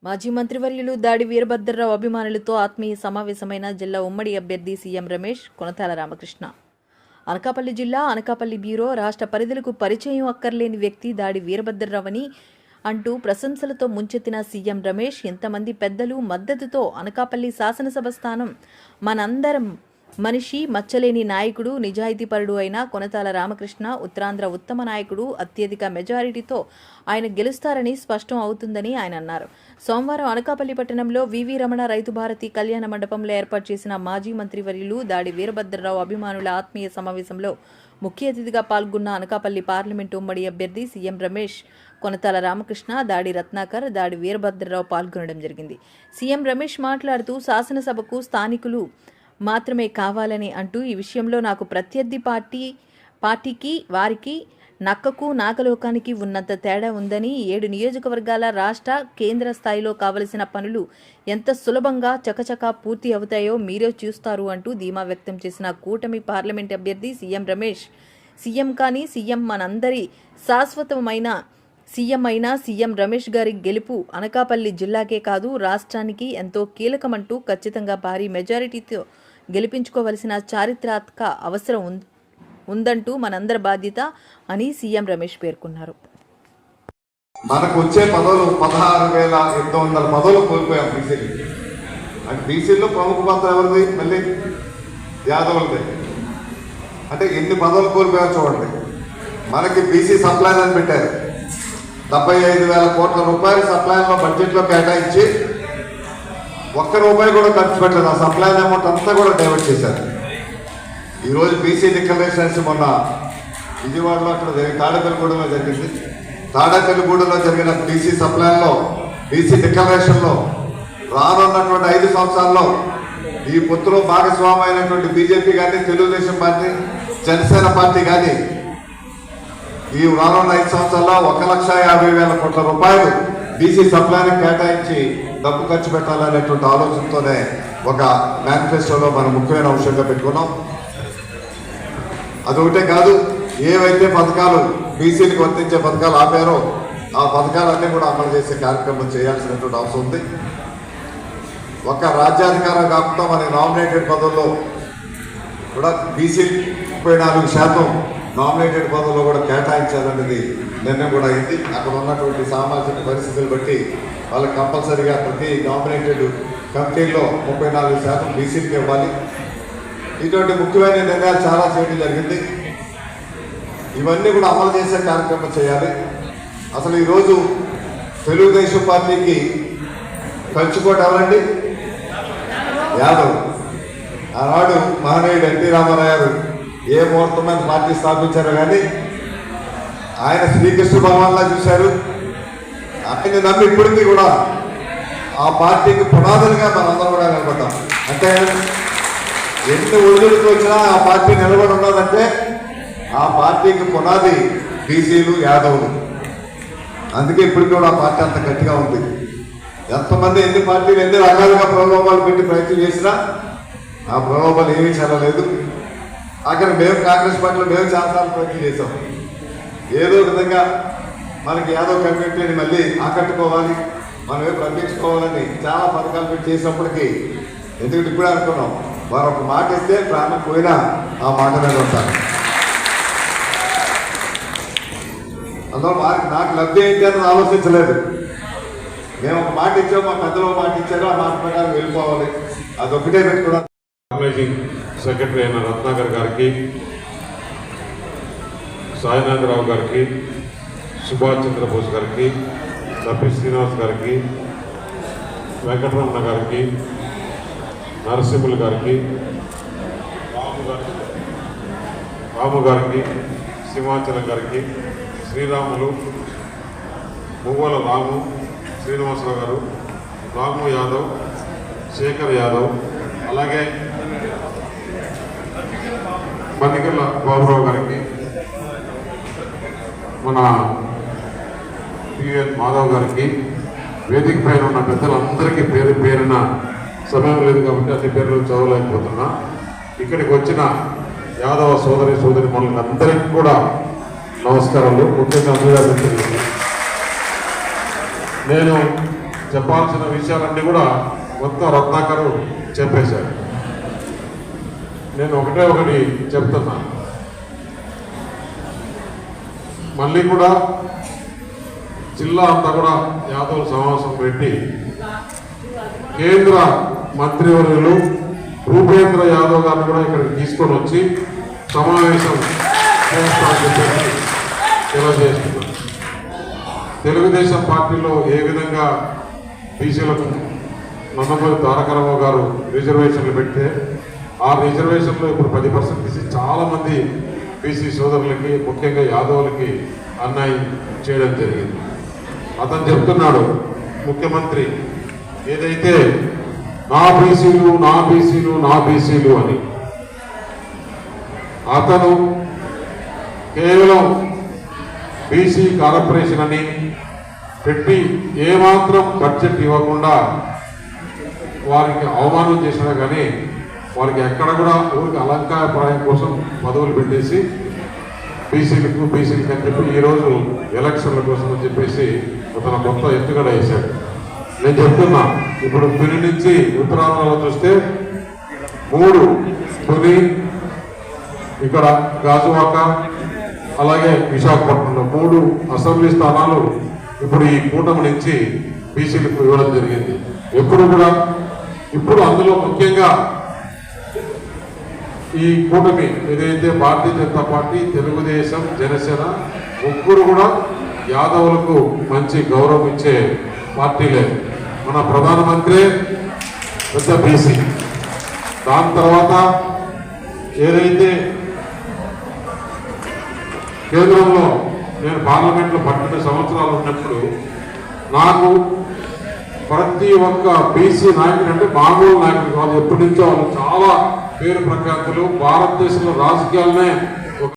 మాజీ మంత్రివర్యులు దాడి వీరభద్రరావు అభిమానులతో ఆత్మీయ సమావేశమైన జిల్లా ఉమ్మడి అభ్యర్థి సీఎం రమేష్ కొనతాల రామకృష్ణ. అనకాపల్లి జిల్లా అనకాపల్లి బ్యూరో రాష్ట్ర పరిధులకు పరిచయం అక్కర్లేని వ్యక్తి దాడి వీరభద్రరావు అంటూ ప్రశంసలతో ముంచెత్తిన సీఎం రమేష్ ఎంతమంది పెద్దలు మద్దతుతో అనకాపల్లి శాసనసభ స్థానం మనందరం మనిషి మచ్చలేని నాయకుడు నిజాయితీపరుడు అయిన కొనతాల రామకృష్ణ ఉత్తరాంధ్ర ఉత్తమ నాయకుడు అత్యధిక మెజారిటీతో ఆయన గెలుస్తారని స్పష్టం అవుతుందని ఆయన అన్నారు. సోమవారం అనకాపల్లి పట్టణంలో వివి రమణ రైతు భారతి కళ్యాణ మండపంలో ఏర్పాటు చేసిన మాజీ మంత్రివర్యులు దాడి వీరభద్రరావు అభిమానుల ఆత్మీయ సమావేశంలో ముఖ్య అతిథిగా పాల్గొన్న అనకాపల్లి పార్లమెంటు ఉమ్మడి అభ్యర్థి సీఎం రమేష్, కొనతాల రామకృష్ణ, దాడి రత్నాకర్, దాడి వీరభద్రరావు పాల్గొనడం జరిగింది. సీఎం రమేష్ మాట్లాడుతూ శాసనసభకు స్థానికులు మాత్రమే కావాలని అంటూ ఈ విషయంలో నాకు ప్రత్యర్థి పార్టీకి వారికి నక్కకు నాగలోకానికి ఉన్నంత తేడా ఉందని, 7 నియోజకవర్గాల రాష్ట్ర కేంద్ర స్థాయిలో కావలసిన పనులు ఎంత సులభంగా చకచకా పూర్తి అవుతాయో మీరే చూస్తారు అంటూ ధీమా వ్యక్తం చేసిన కూటమి పార్లమెంట్ అభ్యర్థి సీఎం రమేష్, సీఎం కానీ సీఎం మనందరి శాశ్వతమైన సీఎం అయిన సీఎం రమేష్ గారి గెలుపు అనకాపల్లి జిల్లాకే కాదు రాష్ట్రానికి ఎంతో కీలకమంటూ ఖచ్చితంగా భారీ మెజారిటీతో గెలిపించుకోవలసిన చారిత్రాత్మక అవసరం ఉందంటూ మనందరి బాధ్యత అని సీఎం రమేష్ పేర్కొన్నారు. మనకు వచ్చే పదవులు 16,800 పదవులు కోల్పోయాం బీసీలు. అంటే బీసీల్లో ప్రముఖ పాత్ర ఎవరిది? మళ్ళీ యాదవులది. అంటే ఎన్ని పదవులు కోల్పోయాం చూడండి. మనకి బీసీ సప్లైన్ అని పెట్టారు. 75,000 కోట్ల రూపాయలు సప్లైన్లో బడ్జెట్లో కేటాయించి ₹1 కూడా ఖర్చు పెట్టలేదు. ఆ సప్లైన్ అమౌంట్ అంతా కూడా డైవర్ట్ చేశారు. ఈరోజు బీసీ డిక్లరేషన్స్ మొన్న విజయవాడలో అక్కడ తాడేపల్లిగూడెంలో జరిగింది. తాడేపల్లిగూడెంలో జరిగిన బీసీ సప్లైన్లో బీసీ డిక్లరేషన్లో రానున్నటువంటి 5 సంవత్సరాల్లో ఈ పొత్తులో భాగస్వామి అయినటువంటి బీజేపీ కానీ, తెలుగుదేశం పార్టీ, జనసేన పార్టీ కానీ ఈ రానున్న 5 సంవత్సరాల్లో 1,50,000 కోట్ల రూపాయలు బీసీ సప్లైని కేటాయించి డబ్బు ఖర్చు పెట్టాలనేటువంటి ఆలోచనతోనే ఒక మేనిఫెస్టోలో మనం ముఖ్యమైన అంశంగా పెట్టుకున్నాం. అదొకటే కాదు, ఏవైతే పథకాలు బీసీలకు వర్తించే పథకాలు ఆపారో ఆ పథకాలన్నీ కూడా అమలు చేసే కార్యక్రమం చేయాల్సినటువంటి అవసరం ఉంది. ఒక రాజ్యాధికారం కాకుండా మన నామినేటెడ్ పదవుల్లో కూడా బీసీ 34% నామినేటెడ్ పదవుల్లో కూడా కేటాయించాలనేది నిర్ణయం కూడా అయింది. అక్కడ ఉన్నటువంటి సామాజిక పరిస్థితులు బట్టి వాళ్ళకి కంపల్సరీగా ప్రతి నామినేటెడ్ కమిటీల్లో 34% బీసీకి ఇవ్వాలి. ఇటువంటి ముఖ్యమైన నిర్ణయాలు చాలా చేయడం జరిగింది. ఇవన్నీ కూడా అమలు చేసే కార్యక్రమం చేయాలి. అసలు ఈరోజు తెలుగుదేశం పార్టీకి కంచుకోట ఎవరండి? యాదవ్. ఆనాడు మహనీయుడు ఎన్టీ రామారావు గారు ఏ ముహూర్తం మీద పార్టీ స్థాపించారో కానీ ఆయన శ్రీకృష్ణ భగవాన్లా చూశారు. ఆయన నమ్మి ఇప్పటికీ కూడా ఆ పార్టీకి పునాదులుగా మనందరం కూడా నిలబడ్డాం. అంటే ఎన్ని ఒడిదుడుకు వచ్చినా ఆ పార్టీ నిలబడి ఉన్నదంటే ఆ పార్టీకి పునాది బీసీలు, యాదవులు. అందుకే ఇప్పటికీ కూడా ఆ పార్టీ అంత గట్టిగా ఉంది. ఎంతమంది ఎన్ని పార్టీలు ఎన్ని రకాలుగా ప్రలోభాలు పెట్టి ప్రయత్నం చేసినా ఆ ప్రలోభాలు ఏమీ చల్లలేదు. అక్కడ మేము కాంగ్రెస్ పార్టీలో మేము చాలాసార్లు ప్రయత్నం చేసాం. ఏదో విధంగా మనకి యాదవ్ కమ్యూనిటీని మళ్ళీ ఆకట్టుకోవాలి, మనమే ప్రకటించుకోవాలని చాలా పథకాలు పెట్టి చేసినప్పటికీ ఎందుకంటే ఇప్పుడే అనుకున్నాం, వారు ఒక మాట ఇస్తే ప్రాణం పోయినా ఆ మాట మీద ఉంటారు. అందులో వారికి నాకు లబ్ధి ఏంటి అని ఆలోచించలేదు. మేము ఒక మాట ఇచ్చాము, మా పెద్దలు మాట ఇచ్చారు, ఆ మాట ప్రకారం వెళ్ళిపోవాలి, అదొకటే పెట్టుకున్నాం. మేనేజింగ్ సెక్రటరీ అయిన రత్నాకర్ గారికి, సాయినాథరావు గారికి, సుభాష్ చంద్రబోస్ గారికి, లపి శ్రీనివాస్ గారికి, వెంకటరమణ గారికి, నరసింహులు గారికి, రాము గారికి, సింహాచలం గారికి, శ్రీరాములు, మువ్వల రాము, శ్రీనివాసరావు గారు, రాము యాదవ్, శేఖర్ యాదవ్, అలాగే మణికల్ల బాబురావు గారికి, మన పిఎన్ మాధవ్ గారికి, వేదిక పైన ఉన్న పెద్దలందరికీ పేరు పేరున సమయం లేదు కాబట్టి అన్ని పేర్లు చదవలేకపోతున్నా. ఇక్కడికి వచ్చిన యాదవ సోదరి మనులందరికీ కూడా నమస్కారాలు. ముఖ్యంగా నేను చెప్పాల్సిన విషయాలన్నీ కూడా మొత్తం రత్నాకరు చెప్పేశారు. నేను ఒకటి చెప్తున్నా, మళ్ళీ కూడా జిల్లా అంతా కూడా యాదవుల సమావేశం పెట్టి కేంద్ర మంత్రివర్యులు భూపేంద్ర యాదవ్ గారిని కూడా ఇక్కడికి తీసుకొని వచ్చి సమావేశం చేస్తామని చెప్పేసి తెలియజేస్తున్నారు. తెలుగుదేశం పార్టీలో ఏ విధంగా బీసీలకు నందమూరి తారక రామారావు గారు రిజర్వేషన్లు పెడితే ఆ రిజర్వేషన్లో ఇప్పుడు 10% తీసి చాలామంది బీసీ సోదరులకి ముఖ్యంగా యాదవులకి అన్యాయం చేయడం జరిగింది. అతను చెప్తున్నాడు ముఖ్యమంత్రి ఏదైతే నా బీసీలు నా బీసీలు నా బీసీలు అని, అతను కేవలం బీసీ కార్పొరేషన్ అని పెట్టి ఏమాత్రం బడ్జెట్ ఇవ్వకుండా వారికి అవమానం చేసినా కానీ వారికి ఎక్కడ కూడా ఊరికి అలంకారప్రాయం కోసం పదవులు పెట్టేసి బీసీలకు అని చెప్పి ఈరోజు ఎలక్షన్ల కోసం అని చెప్పేసి అతను కొత్త ఎత్తుగడ వేశాడు. నేను చెప్తున్నా, ఇప్పుడు తుని నుంచి ఉత్తరాంధ్రలో చూస్తే 3 తుని, ఇక్కడ గాజువాక, అలాగే విశాఖపట్నంలో 3 అసెంబ్లీ స్థానాలు ఇప్పుడు ఈ కూటమి నుంచి బీసీలకు ఇవ్వడం జరిగింది. ఇప్పుడు అందులో ముఖ్యంగా ఈ కూటమి ఏదైతే భారతీయ జనతా పార్టీ, తెలుగుదేశం, జనసేన ముగ్గురు కూడా యాదవులకు మంచి గౌరవం ఇచ్చే పార్టీలే. మన ప్రధానమంత్రి పెద్ద బీసీ. దాని తర్వాత ఏదైతే కేంద్రంలో నేను పార్లమెంట్లో 12 సంవత్సరాలు ఉన్నప్పుడు నాకు ప్రతి ఒక్క బీసీ నాయకుడు అంటే మామూలు నాయకుడు కాదు, ఎప్పటి నుంచో వాళ్ళు చాలా పేరు ప్రఖ్యాతులు, భారతదేశంలో రాజకీయాలనే